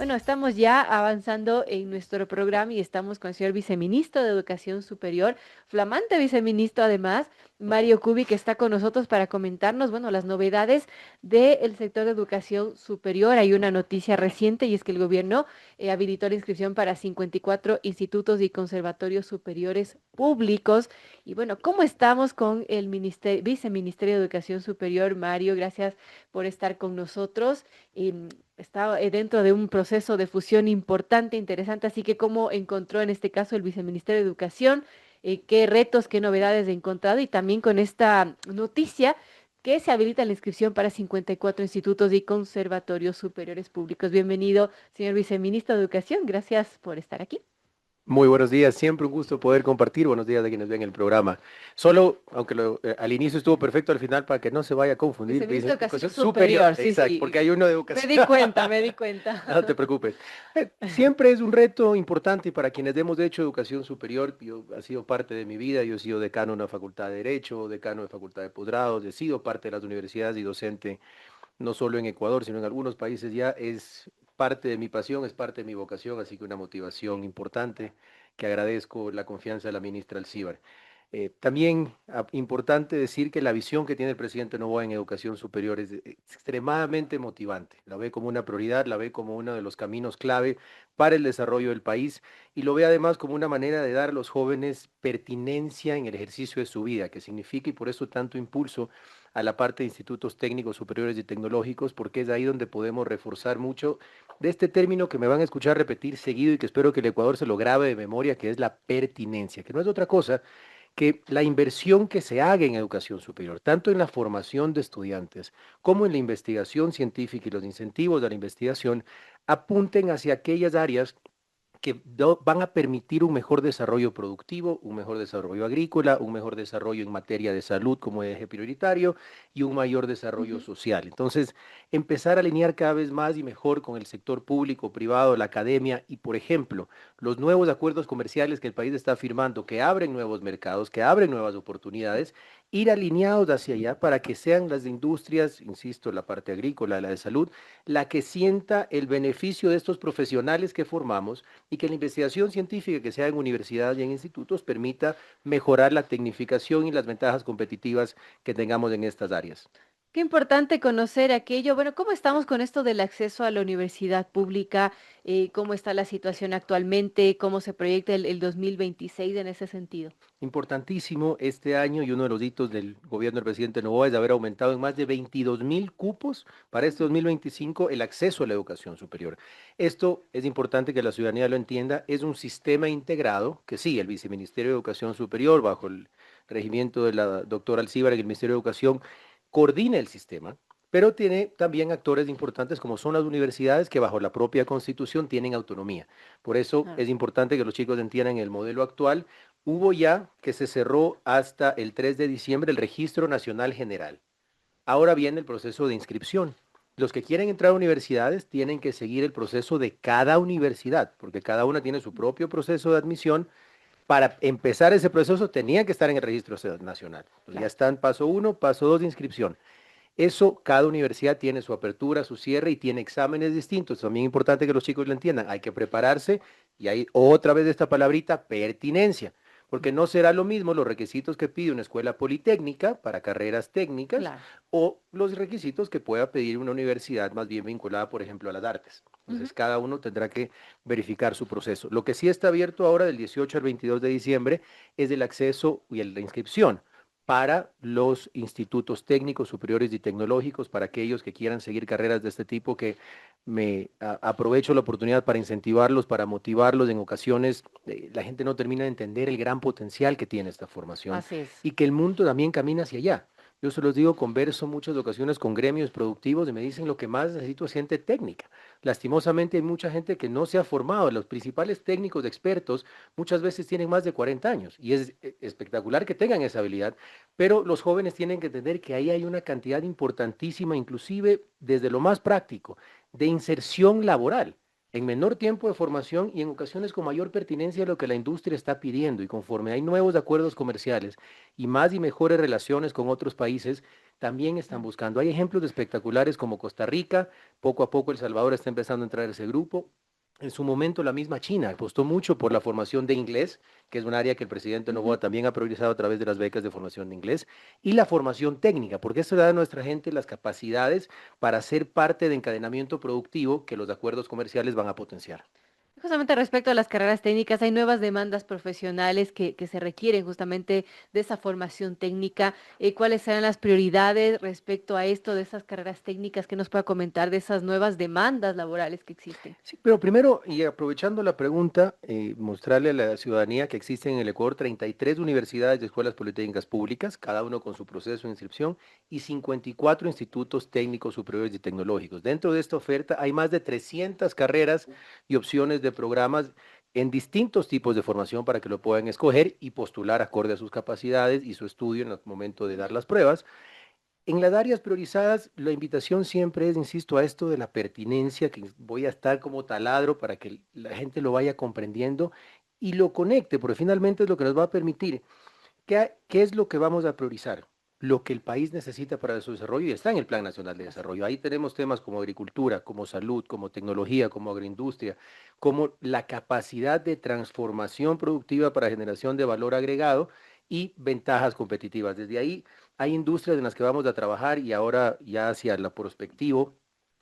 Bueno, estamos ya avanzando en nuestro programa y estamos con el señor viceministro de Educación Superior, flamante viceministro además, Mario Cubi, que está con nosotros para comentarnos, bueno, las novedades del sector de educación superior. Hay una noticia reciente y es que el gobierno habilitó la inscripción para 54 institutos y conservatorios superiores públicos. Y bueno, ¿cómo estamos con el viceministerio de Educación Superior, Mario? Gracias por estar con nosotros. Está dentro de un proceso de fusión importante, interesante, así que cómo encontró en este caso el Viceministerio de Educación, qué retos, qué novedades ha encontrado y también con esta noticia que se habilita la inscripción para 54 institutos y conservatorios superiores públicos. Bienvenido, señor Viceministro de Educación, gracias por estar aquí. Muy buenos días, siempre un gusto poder compartir. Buenos días a quienes ven el programa. Solo, aunque al inicio estuvo perfecto, al final para que no se vaya a confundir, Viceministro dice de Educación educación superior, Superior, sí, exacto, sí, porque hay uno de me educación. di cuenta, me di cuenta. No te preocupes. Siempre es un reto importante y para quienes hemos hecho educación superior, yo ha sido parte de mi vida, yo he sido decano de una facultad de Derecho, decano de facultad de posgrados, he sido parte de las universidades y docente no solo en Ecuador, sino en algunos países ya, es parte de mi pasión, es parte de mi vocación, así que una motivación importante que agradezco la confianza de la ministra Alcíbar. También importante decir que la visión que tiene el presidente Noboa en educación superior es extremadamente motivante. La ve como una prioridad, la ve como uno de los caminos clave para el desarrollo del país y lo ve además como una manera de dar a los jóvenes pertinencia en el ejercicio de su vida, que significa y por eso tanto impulso a la parte de institutos técnicos superiores y tecnológicos, porque es ahí donde podemos reforzar mucho de este término que me van a escuchar repetir seguido y que espero que el Ecuador se lo grabe de memoria, que es la pertinencia, que no es otra cosa que la inversión que se haga en educación superior, tanto en la formación de estudiantes como en la investigación científica y los incentivos de la investigación, apunten hacia aquellas áreas que van a permitir un mejor desarrollo productivo, un mejor desarrollo agrícola, un mejor desarrollo en materia de salud como eje prioritario y un mayor desarrollo Ujú. social. Entonces, empezar a alinear cada vez más y mejor con el sector público, privado, la academia y, por ejemplo, los nuevos acuerdos comerciales que el país está firmando, que abren nuevos mercados, que abren nuevas oportunidades, ir alineados hacia allá para que sean las industrias, insisto, la parte agrícola, la de salud, la que sienta el beneficio de estos profesionales que formamos y que la investigación científica que se haga en universidades y en institutos permita mejorar la tecnificación y las ventajas competitivas que tengamos en estas áreas. Qué importante conocer aquello. Bueno, ¿cómo estamos con esto del acceso a la universidad pública? ¿Cómo está la situación actualmente? ¿Cómo se proyecta el 2026 en ese sentido? Importantísimo este año y uno de los hitos del gobierno del presidente Novoa es haber aumentado en más de 22.000 cupos para este 2025 el acceso a la educación superior. Esto es importante que la ciudadanía lo entienda, es un sistema integrado que sí, el Viceministerio de Educación Superior, bajo el regimiento de la doctora Alcíbar en el Ministerio de Educación, coordina el sistema, pero tiene también actores importantes como son las universidades que bajo la propia constitución tienen autonomía. Por eso Claro. es importante que los chicos entiendan el modelo actual. Hubo ya que se cerró hasta el 3 de diciembre el Registro Nacional General. Ahora viene el proceso de inscripción. Los que quieren entrar a universidades tienen que seguir el proceso de cada universidad, porque cada una tiene su propio proceso de admisión. Para empezar ese proceso tenían que estar en el registro nacional. Entonces ya Claro. están paso uno, paso dos de inscripción. Eso, cada universidad tiene su apertura, su cierre y tiene exámenes distintos. También es importante que los chicos lo entiendan. Hay que prepararse y hay otra vez esta palabrita, pertinencia, porque no será lo mismo los requisitos que pide una escuela politécnica para carreras técnicas Claro. o los requisitos que pueda pedir una universidad más bien vinculada, por ejemplo, a las artes. Ujú. Entonces, cada uno tendrá que verificar su proceso. Lo que sí está abierto ahora del 18 al 22 de diciembre es el acceso y la inscripción para los institutos técnicos superiores y tecnológicos, para aquellos que quieran seguir carreras de este tipo, que aprovecho la oportunidad para incentivarlos, para motivarlos. En ocasiones la gente no termina de entender el gran potencial que tiene esta formación Así es. y que el mundo también camina hacia allá. Yo se los digo, converso muchas ocasiones con gremios productivos y me dicen lo que más necesito es gente técnica. Lastimosamente hay mucha gente que no se ha formado. Los principales técnicos expertos muchas veces tienen más de 40 años y es espectacular que tengan esa habilidad, pero los jóvenes tienen que entender que ahí hay una cantidad importantísima, inclusive desde lo más práctico, de inserción laboral, en menor tiempo de formación y en ocasiones con mayor pertinencia a lo que la industria está pidiendo. Y conforme hay nuevos acuerdos comerciales y más y mejores relaciones con otros países, también están buscando. Hay ejemplos espectaculares como Costa Rica, poco a poco El Salvador está empezando a entrar a ese grupo. En su momento la misma China apostó mucho por la formación de inglés, que es un área que el presidente Ujú. Noboa también ha priorizado a través de las becas de formación de inglés, y la formación técnica, porque eso le da a nuestra gente las capacidades para ser parte de encadenamiento productivo que los acuerdos comerciales van a potenciar. Justamente respecto a las carreras técnicas, hay nuevas demandas profesionales que se requieren justamente de esa formación técnica. ¿Cuáles serán las prioridades respecto a esto de esas carreras técnicas? ¿Que nos pueda comentar de esas nuevas demandas laborales que existen? Sí, pero primero, y aprovechando la pregunta, mostrarle a la ciudadanía que existen en el Ecuador 33 universidades y escuelas politécnicas públicas, cada uno con su proceso de inscripción, y 54 institutos técnicos superiores y tecnológicos. Dentro de esta oferta hay más de 300 carreras y opciones de programas en distintos tipos de formación para que lo puedan escoger y postular acorde a sus capacidades y su estudio en el momento de dar las pruebas. En las áreas priorizadas, la invitación siempre es, insisto, a esto de la pertinencia, que voy a estar como taladro para que la gente lo vaya comprendiendo y lo conecte, porque finalmente es lo que nos va a permitir. ¿Qué es lo que vamos a priorizar? Lo que el país necesita para su desarrollo y está en el Plan Nacional de Desarrollo. Ahí tenemos temas como agricultura, como salud, como tecnología, como agroindustria, como la capacidad de transformación productiva para generación de valor agregado y ventajas competitivas. Desde ahí hay industrias en las que vamos a trabajar y ahora ya hacia la prospectivo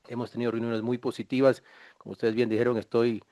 hemos tenido reuniones muy positivas. Como ustedes bien dijeron, estoy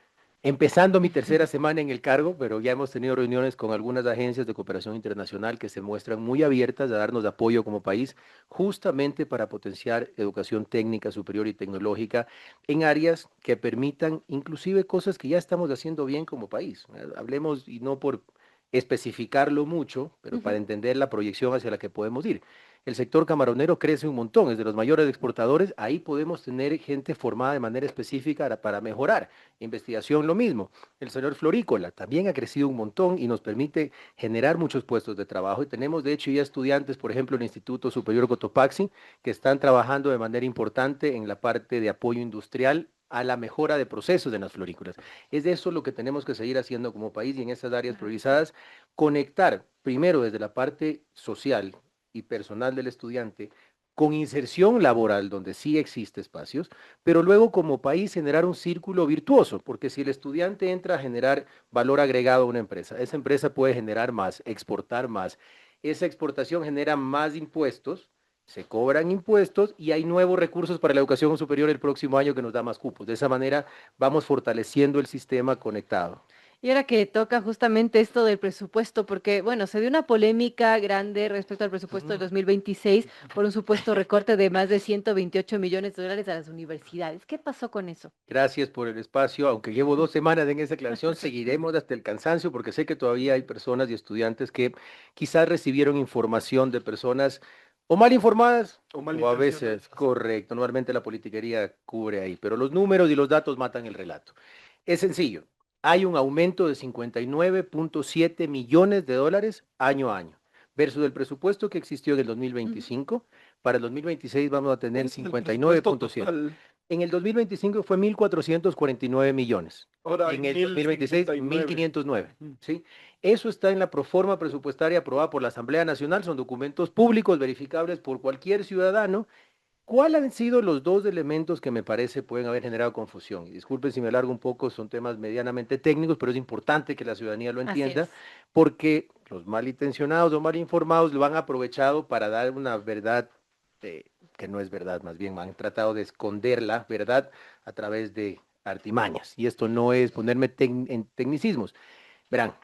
empezando mi tercera semana en el cargo, pero ya hemos tenido reuniones con algunas agencias de cooperación internacional que se muestran muy abiertas a darnos apoyo como país, justamente para potenciar educación técnica superior y tecnológica en áreas que permitan inclusive cosas que ya estamos haciendo bien como país. Hablemos, y no por especificarlo mucho, pero para Ujú. entender la proyección hacia la que podemos ir. El sector camaronero crece un montón, es de los mayores exportadores, ahí podemos tener gente formada de manera específica para mejorar. Investigación, lo mismo. El sector florícola también ha crecido un montón y nos permite generar muchos puestos de trabajo. Y tenemos, de hecho, ya estudiantes, por ejemplo, en el Instituto Superior Cotopaxi, que están trabajando de manera importante en la parte de apoyo industrial a la mejora de procesos en las florícolas. Es de eso lo que tenemos que seguir haciendo como país y en estas áreas Claro. priorizadas, conectar primero desde la parte social y personal del estudiante con inserción laboral, donde sí existe espacios, pero luego como país generar un círculo virtuoso, porque si el estudiante entra a generar valor agregado a una empresa, esa empresa puede generar más, exportar más, esa exportación genera más impuestos, se cobran impuestos y hay nuevos recursos para la educación superior el próximo año que nos da más cupos. De esa manera vamos fortaleciendo el sistema conectado. Y ahora que toca justamente esto del presupuesto, porque bueno, se dio una polémica grande respecto al presupuesto de 2026 por un supuesto recorte de más de 128 millones de dólares a las universidades. ¿Qué pasó con eso? Gracias por el espacio. Aunque llevo 2 semanas en esa aclaración, seguiremos hasta el cansancio porque sé que todavía hay personas y estudiantes que quizás recibieron información de personas o mal informadas O o a veces, malintencionadas. correcto, normalmente la politiquería cubre ahí, pero los números y los datos matan el relato. Es sencillo, hay un aumento de 59.7 millones de dólares año a año, versus el presupuesto que existió en el Ujú. 2025. Para el 2026 vamos a tener ¿Cuál es el presupuesto 59.7. total? En el 2025 fue 1.449 millones. Ahora hay En el 2026, 1059. 1.509. Ujú. ¿Sí? Eso está en la proforma presupuestaria aprobada por la Asamblea Nacional. Son documentos públicos verificables por cualquier ciudadano. ¿Cuáles han sido los dos elementos que me parece pueden haber generado confusión? Y disculpen si me alargo un poco, son temas medianamente técnicos, pero es importante que la ciudadanía lo Así entienda, es. porque los malintencionados o mal informados lo han aprovechado para dar una verdad eh, que no es verdad, más bien han tratado de esconder la verdad a través de artimañas. Y esto no es ponerme en tecnicismos. Verán,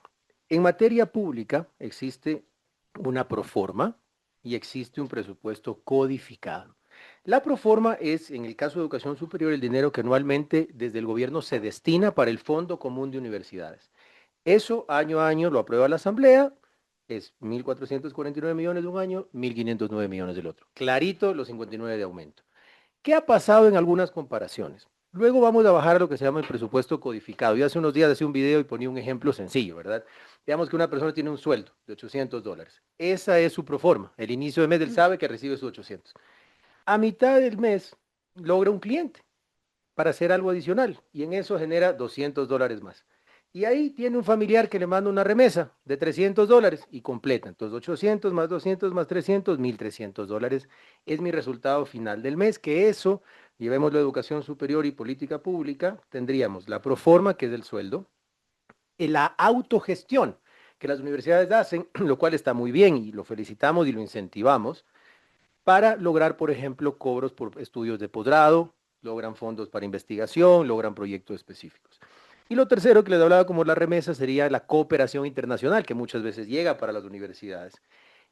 en materia pública existe una proforma y existe un presupuesto codificado. La proforma es, en el caso de educación superior, el dinero que anualmente desde el gobierno se destina para el Fondo Común de Universidades. Eso año a año lo aprueba la Asamblea, es 1.449 millones de un año, 1.509 millones del otro. Clarito los 59 de aumento. ¿Qué ha pasado en algunas comparaciones? Luego vamos a bajar a lo que se llama el presupuesto codificado. Yo hace unos días hacía un video y ponía un ejemplo sencillo, ¿verdad? Digamos que una persona tiene un sueldo de $800. Esa es su proforma. El inicio de mes él sabe que recibe sus 800. A mitad del mes logra un cliente para hacer algo adicional y en eso genera $200 más. Y ahí tiene un familiar que le manda una remesa de $300 y completa. Entonces, 800 más 200 más 300, $1,300 es mi resultado final del mes, que eso, llevémoslo a educación superior y política pública, tendríamos la proforma, que es el sueldo, la autogestión que las universidades hacen, lo cual está muy bien y lo felicitamos y lo incentivamos, para lograr, por ejemplo, cobros por estudios de posgrado, logran fondos para investigación, logran proyectos específicos. Y lo tercero que les hablaba como la remesa sería la cooperación internacional, que muchas veces llega para las universidades.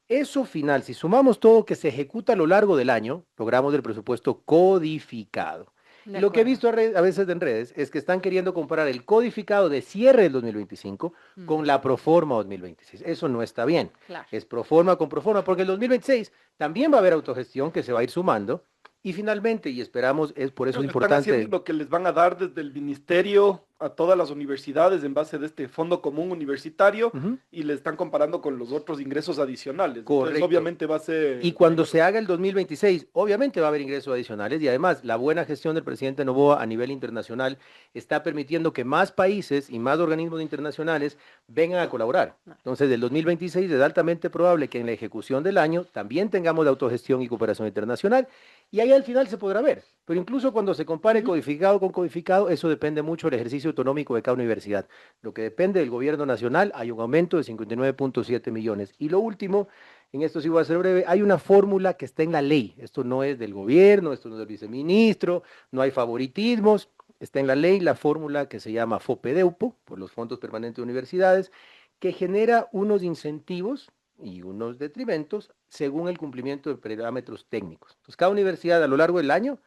Eso final, si sumamos todo que se ejecuta a lo largo del año, logramos el presupuesto codificado. De Y lo que he acuerdo. visto a veces en redes es que están queriendo comparar el codificado de cierre del 2025 con la proforma 2026. Eso no está bien. Claro. Es proforma con proforma, porque el 2026 también va a haber autogestión que se va a ir sumando. Y finalmente, y esperamos, es por eso Ellos es están haciendo importante. lo que les van a dar desde el ministerio a todas las universidades en base de este fondo común universitario Ujú, y le están comparando con los otros ingresos adicionales. Entonces, correcto. obviamente va a Y ser cuando se haga el 2026, obviamente va a haber ingresos adicionales y además la buena gestión del presidente Noboa a nivel internacional está permitiendo que más países y más organismos internacionales vengan a colaborar. Entonces, del 2026 es altamente probable que en la ejecución del año también tengamos la autogestión y cooperación internacional y ahí al final se podrá ver. Pero incluso cuando se compare Ujú. codificado con codificado, eso depende mucho del ejercicio autonómico de cada universidad. Lo que depende del gobierno nacional, hay un aumento de 59,7 millones. Y lo último, en esto sí voy a ser breve, hay una fórmula que está en la ley. Esto no es del gobierno, esto no es del viceministro, no hay favoritismos. Está en la ley la fórmula que se llama FOPEDEUPO, por los Fondos Permanentes de Universidades, que genera unos incentivos y unos detrimentos según el cumplimiento de parámetros técnicos. Entonces, cada universidad a lo largo del año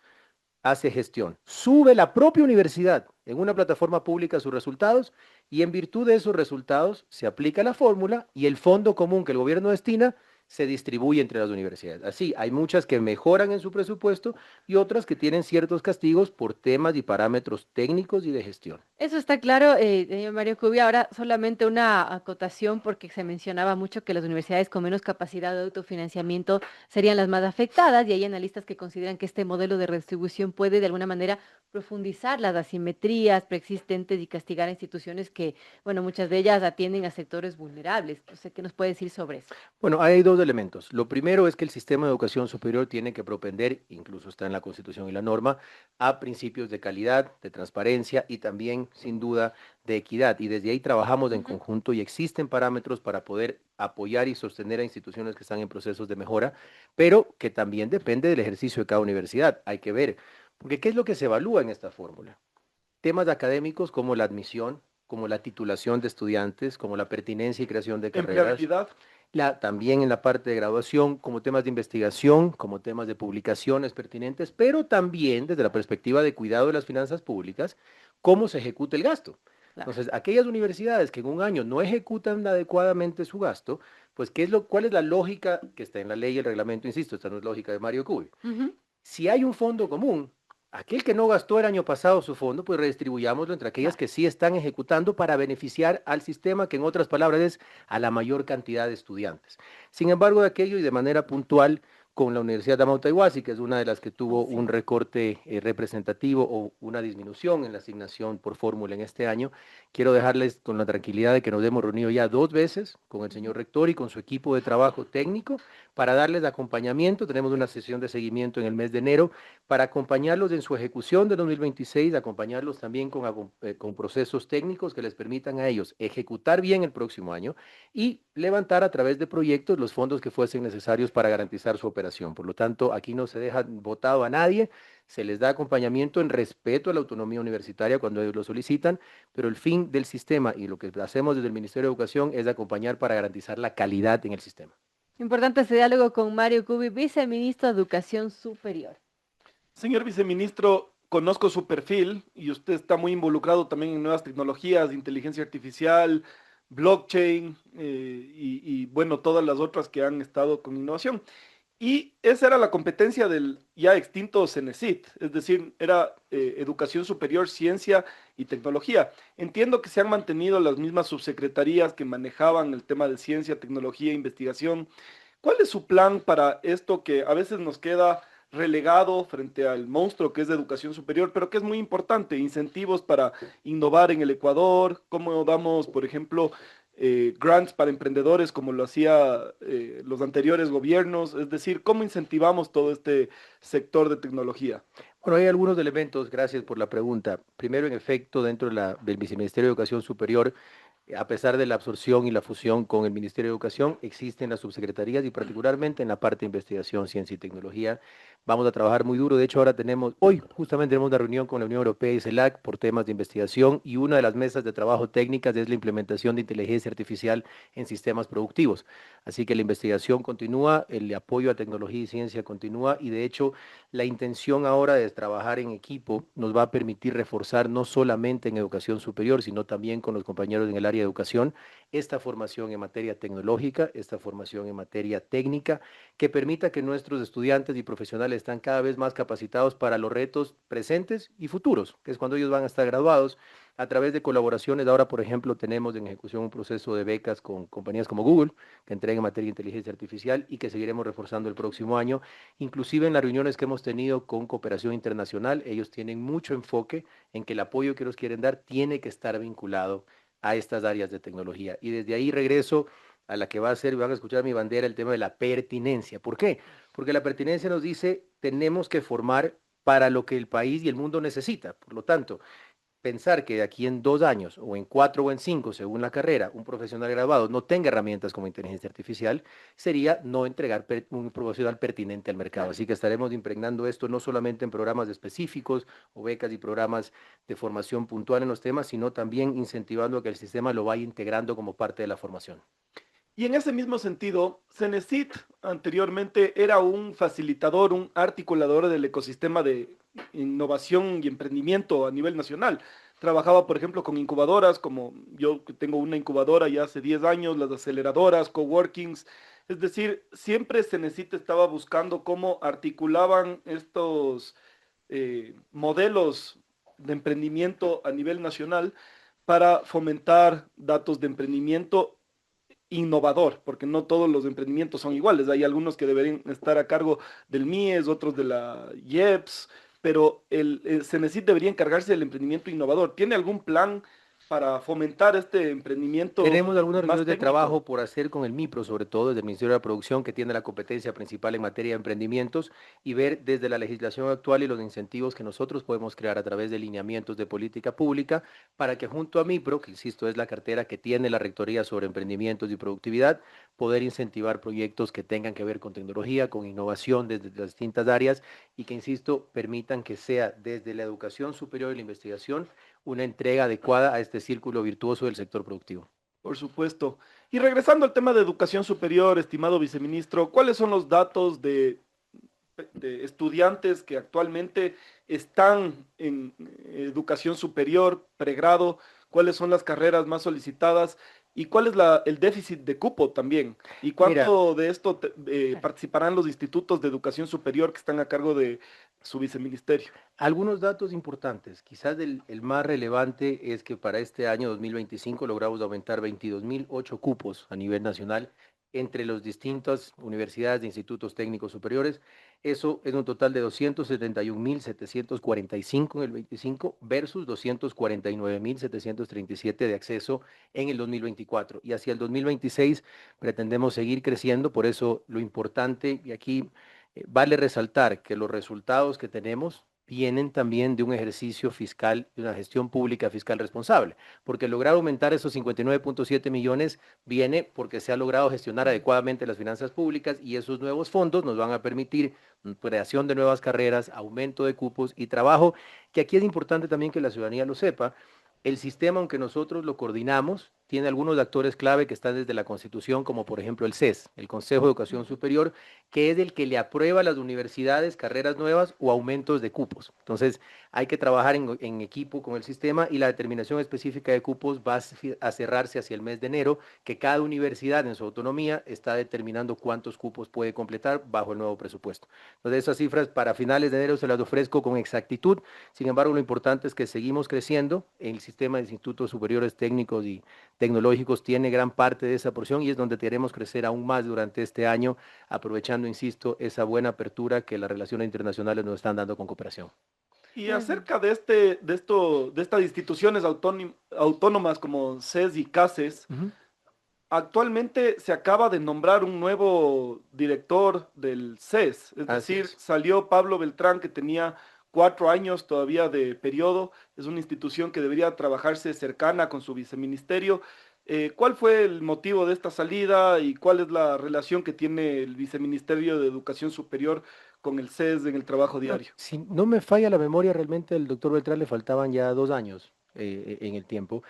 hace gestión. Sube la propia universidad en una plataforma pública sus resultados y en virtud de esos resultados se aplica la fórmula y el fondo común que el gobierno destina se distribuye entre las universidades. Así, hay muchas que mejoran en su presupuesto y otras que tienen ciertos castigos por temas y parámetros técnicos y de gestión. Eso está claro, señor Mario Cubia. Ahora solamente una acotación porque se mencionaba mucho que las universidades con menos capacidad de autofinanciamiento serían las más afectadas y hay analistas que consideran que este modelo de redistribución puede de alguna manera profundizar las asimetrías preexistentes y castigar a instituciones que, bueno, muchas de ellas atienden a sectores vulnerables. No sé qué nos puede decir sobre eso. Bueno, hay dos elementos. Lo primero es que el sistema de educación superior tiene que propender, incluso está en la Constitución y la norma, a principios de calidad, de transparencia y también, sin duda, de equidad. Y desde ahí trabajamos en Ujú. conjunto y existen parámetros para poder apoyar y sostener a instituciones que están en procesos de mejora, pero que también depende del ejercicio de cada universidad. Hay que ver, porque ¿qué es lo que se evalúa en esta fórmula? Temas académicos como la admisión, como la titulación de estudiantes, como la pertinencia y creación de carreras, empleabilidad. también en la parte de graduación, como temas de investigación, como temas de publicaciones pertinentes, pero también desde la perspectiva de cuidado de las finanzas públicas, cómo se ejecuta el gasto. Claro. Entonces, aquellas universidades que en un año no ejecutan adecuadamente su gasto, pues, ¿cuál es la lógica que está en la ley y el reglamento? Insisto, esta no es lógica de Mario Cubi. Ujú. Si hay un fondo común, aquel que no gastó el año pasado su fondo, pues redistribuyámoslo entre aquellas Claro. que sí están ejecutando para beneficiar al sistema, que en otras palabras es a la mayor cantidad de estudiantes. Sin embargo, de aquello y de manera puntual con la Universidad de Mautaiguasi, que es una de las que tuvo Así un es. recorte representativo o una disminución en la asignación por fórmula en este año, quiero dejarles con la tranquilidad de que nos hemos reunido ya 2 veces con el Ujú. señor rector y con su equipo de trabajo técnico para darles acompañamiento. Tenemos una sesión de seguimiento en el mes de enero para acompañarlos en su ejecución de 2026, acompañarlos también con procesos técnicos que les permitan a ellos ejecutar bien el próximo año y levantar a través de proyectos los fondos que fuesen necesarios para garantizar su operación. Por lo tanto, aquí no se deja votado a nadie, se les da acompañamiento en respeto a la autonomía universitaria cuando ellos lo solicitan, pero el fin del sistema y lo que hacemos desde el Ministerio de Educación es acompañar para garantizar la calidad en el sistema. Importante este diálogo con Mario Cubi, viceministro de Educación Superior. Señor viceministro, conozco su perfil y usted está muy involucrado también en nuevas tecnologías, inteligencia artificial, blockchain bueno, todas las otras que han estado con innovación. Y esa era la competencia del ya extinto CENESID, es decir, era Educación Superior, Ciencia y Tecnología. Entiendo que se han mantenido las mismas subsecretarías que manejaban el tema de ciencia, tecnología e investigación. ¿Cuál es su plan para esto que a veces nos queda relegado frente al monstruo que es de educación superior, pero que es muy importante, incentivos para innovar en el Ecuador, cómo damos, por ejemplo, grants para emprendedores como lo hacía los anteriores gobiernos, es decir, cómo incentivamos todo este sector de tecnología. Bueno, hay algunos elementos, gracias por la pregunta. Primero, en efecto, dentro de del Viceministerio de Educación Superior, a pesar de la absorción y la fusión con el Ministerio de Educación, existen las subsecretarías y particularmente en la parte de investigación, ciencia y tecnología. Vamos a trabajar muy duro. De hecho, ahora hoy justamente tenemos una reunión con la Unión Europea y CELAC por temas de investigación y una de las mesas de trabajo técnicas es la implementación de inteligencia artificial en sistemas productivos. Así que la investigación continúa, el apoyo a tecnología y ciencia continúa y de hecho la intención ahora de trabajar en equipo nos va a permitir reforzar no solamente en educación superior, sino también con los compañeros en el área de educación, esta formación en materia tecnológica, esta formación en materia técnica, que permita que nuestros estudiantes y profesionales están cada vez más capacitados para los retos presentes y futuros, que es cuando ellos van a estar graduados a través de colaboraciones. Ahora, por ejemplo, tenemos en ejecución un proceso de becas con compañías como Google, que entrega en materia de inteligencia artificial y que seguiremos reforzando el próximo año. Inclusive en las reuniones que hemos tenido con cooperación internacional, ellos tienen mucho enfoque en que el apoyo que ellos quieren dar tiene que estar vinculado a estas áreas de tecnología. Y desde ahí regreso a la que va a ser, van a escuchar mi bandera, el tema de la pertinencia. ¿Por qué? Porque la pertinencia nos dice, tenemos que formar para lo que el país y el mundo necesita. Por lo tanto, pensar que de aquí en 2 años, o en 4 o en 5, según la carrera, un profesional graduado no tenga herramientas como inteligencia artificial, sería no entregar un profesional pertinente al mercado. Así que estaremos impregnando esto no solamente en programas específicos o becas y programas de formación puntual en los temas, sino también incentivando a que el sistema lo vaya integrando como parte de la formación. Y en ese mismo sentido, Cenecit anteriormente era un facilitador, un articulador del ecosistema de innovación y emprendimiento a nivel nacional. Trabajaba, por ejemplo, con incubadoras, como yo que tengo una incubadora ya hace 10 años, las aceleradoras, coworkings. Es decir, siempre Cenecit estaba buscando cómo articulaban estos modelos de emprendimiento a nivel nacional para fomentar datos de emprendimiento innovador, porque no todos los emprendimientos son iguales. Hay algunos que deberían estar a cargo del MIES, otros de la IEPS, pero el CENESID debería encargarse del emprendimiento innovador. ¿Tiene algún plan para fomentar este emprendimiento Tenemos algunas más reuniones de técnico? trabajo por hacer con el MIPRO, sobre todo desde el Ministerio de la Producción, que tiene la competencia principal en materia de emprendimientos, y ver desde la legislación actual y los incentivos que nosotros podemos crear a través de lineamientos de política pública para que junto a MIPRO, que insisto es la cartera que tiene la Rectoría sobre emprendimientos y productividad, poder incentivar proyectos que tengan que ver con tecnología, con innovación desde las distintas áreas y que, insisto, permitan que sea desde la educación superior y la investigación una entrega adecuada a este círculo virtuoso del sector productivo. Por supuesto. Y regresando al tema de educación superior, estimado viceministro, ¿cuáles son los datos de estudiantes que actualmente están en educación superior, pregrado? ¿Cuáles son las carreras más solicitadas? ¿Y cuál es el déficit de cupo también? ¿Y Mira, cuánto de esto participarán los institutos de educación superior que están a cargo de su viceministerio? algunos datos importantes, quizás el más relevante es que para este año 2025 logramos aumentar 22.008 cupos a nivel nacional entre las distintas universidades e institutos técnicos superiores. Eso es un total de 271.745 en el 25 versus 249.737 de acceso en el 2024. Y hacia el 2026 pretendemos seguir creciendo, por eso lo importante, y aquí vale resaltar que los resultados que tenemos vienen también de un ejercicio fiscal, de una gestión pública fiscal responsable, porque lograr aumentar esos 59.7 millones viene porque se ha logrado gestionar adecuadamente las finanzas públicas y esos nuevos fondos nos van a permitir creación de nuevas carreras, aumento de cupos y trabajo, que aquí es importante también que la ciudadanía lo sepa. El sistema, aunque nosotros lo coordinamos, tiene algunos actores clave que están desde la Constitución, como por ejemplo el CES, el Consejo de Educación Superior, que es el que le aprueba a las universidades carreras nuevas o aumentos de cupos. Entonces, hay que trabajar en equipo con el sistema y la determinación específica de cupos va a cerrarse hacia el mes de enero, que cada universidad en su autonomía está determinando cuántos cupos puede completar bajo el nuevo presupuesto. Entonces, esas cifras para finales de enero se las ofrezco con exactitud. Sin embargo, lo importante es que seguimos creciendo en el sistema de institutos superiores técnicos y tecnológicos tiene gran parte de esa porción y es donde queremos crecer aún más durante este año, aprovechando, insisto, esa buena apertura que las relaciones internacionales nos están dando con cooperación. Y Ujú. acerca de estas instituciones autónomas como CES y CASES, Ujú. actualmente se acaba de nombrar un nuevo director del CES, es Así decir, es. salió Pablo Beltrán, que tenía 4 años todavía de periodo. Es una institución que debería trabajarse cercana con su viceministerio. ¿Cuál fue el motivo de esta salida y cuál es la relación que tiene el viceministerio de Educación Superior con el CES en el trabajo Bueno, diario? si no me falla la memoria, realmente al doctor Beltrán le faltaban ya 2 años en el tiempo.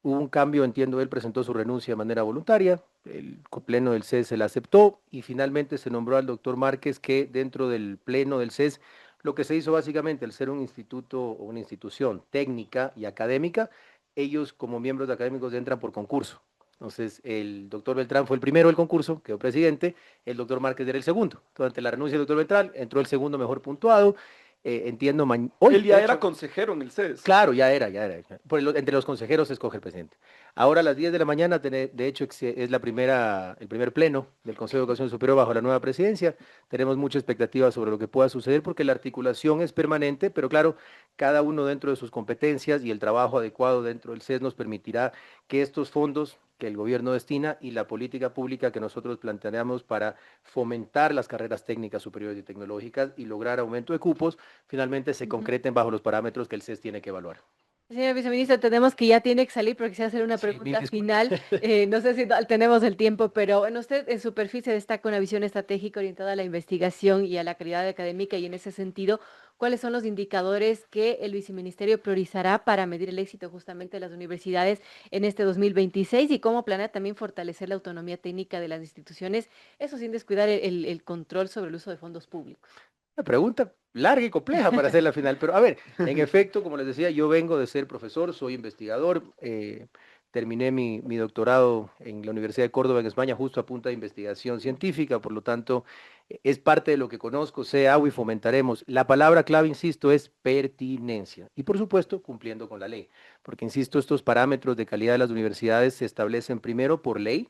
Hubo un cambio, entiendo, él presentó su renuncia de manera voluntaria, el pleno del CES se la aceptó y finalmente se nombró al doctor Márquez, que dentro del pleno del CES lo que se hizo básicamente, al ser un instituto o una institución técnica y académica, ellos como miembros académicos entran por concurso. Entonces, el doctor Beltrán fue el primero del concurso, quedó presidente, el doctor Márquez era el segundo. Durante la renuncia del doctor Beltrán entró el segundo mejor puntuado. Entiendo, hoy, Él de ya era hecho, consejero en el CES. claro, ya era. Entre los consejeros se escoge el presidente. Ahora a las 10 de la mañana, de hecho, es el primer pleno del Consejo de Educación Superior bajo la nueva presidencia. Tenemos mucha expectativa sobre lo que pueda suceder porque la articulación es permanente, pero claro, cada uno dentro de sus competencias y el trabajo adecuado dentro del CES nos permitirá que estos fondos que el gobierno destina y la política pública que nosotros planteamos para fomentar las carreras técnicas superiores y tecnológicas y lograr aumento de cupos, finalmente se Ujú. concreten bajo los parámetros que el CES tiene que evaluar. Señor viceministro, tenemos que ya tiene que salir porque se va a hacer una Sí, mil pregunta disculpas. final. No sé si tenemos el tiempo, pero bueno, usted en superficie destaca una visión estratégica orientada a la investigación y a la calidad académica y en ese sentido, ¿cuáles son los indicadores que el viceministerio priorizará para medir el éxito justamente de las universidades en este 2026 y cómo planea también fortalecer la autonomía técnica de las instituciones, eso sin descuidar el control sobre el uso de fondos públicos? Una pregunta larga y compleja para hacer la final, pero a ver, en efecto, como les decía, yo vengo de ser profesor, soy investigador, terminé mi doctorado en la Universidad de Córdoba, en España, justo a punta de investigación científica, por lo tanto, es parte de lo que conozco, sé, hago y fomentaremos. La palabra clave, insisto, es pertinencia y, por supuesto, cumpliendo con la ley, porque, insisto, estos parámetros de calidad de las universidades se establecen primero por ley.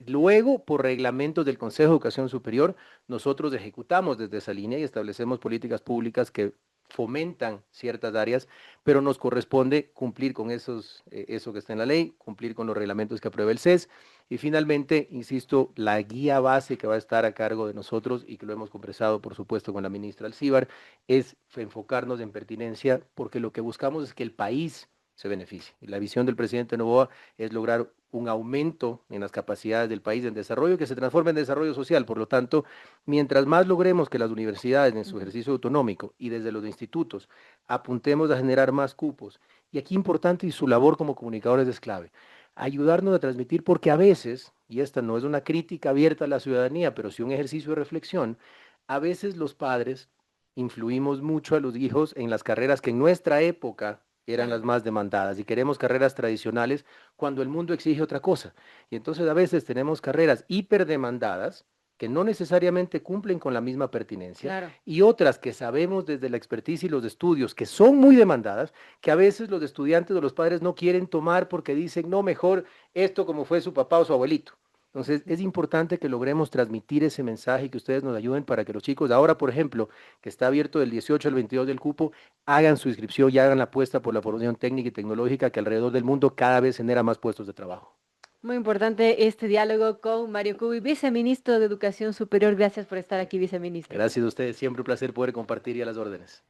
Luego, por reglamentos del Consejo de Educación Superior, nosotros ejecutamos desde esa línea y establecemos políticas públicas que fomentan ciertas áreas, pero nos corresponde cumplir con eso que está en la ley, cumplir con los reglamentos que aprueba el CES y finalmente, insisto, la guía base que va a estar a cargo de nosotros y que lo hemos conversado, por supuesto, con la ministra Alcíbar, es enfocarnos en pertinencia porque lo que buscamos es que el país se beneficie. Y la visión del presidente Noboa es lograr un aumento en las capacidades del país en desarrollo que se transforme en desarrollo social. Por lo tanto, mientras más logremos que las universidades en su Ujú. ejercicio autonómico y desde los institutos apuntemos a generar más cupos, y aquí importante y su labor como comunicadores es clave, ayudarnos a transmitir porque a veces, y esta no es una crítica abierta a la ciudadanía, pero sí un ejercicio de reflexión, a veces los padres influimos mucho a los hijos en las carreras que en nuestra época eran las Claro. más demandadas y queremos carreras tradicionales cuando el mundo exige otra cosa. Y entonces a veces tenemos carreras hiperdemandadas que no necesariamente cumplen con la misma pertinencia Claro. y otras que sabemos desde la expertise y los estudios que son muy demandadas, que a veces los estudiantes o los padres no quieren tomar porque dicen, no, mejor esto como fue su papá o su abuelito. Entonces, es importante que logremos transmitir ese mensaje y que ustedes nos ayuden para que los chicos, ahora, por ejemplo, que está abierto del 18 al 22 del cupo, hagan su inscripción y hagan la apuesta por la formación técnica y tecnológica que alrededor del mundo cada vez genera más puestos de trabajo. Muy importante este diálogo con Mario Cubi, viceministro de Educación Superior. Gracias por estar aquí, viceministro. Gracias a ustedes, siempre un placer poder compartir y a las órdenes.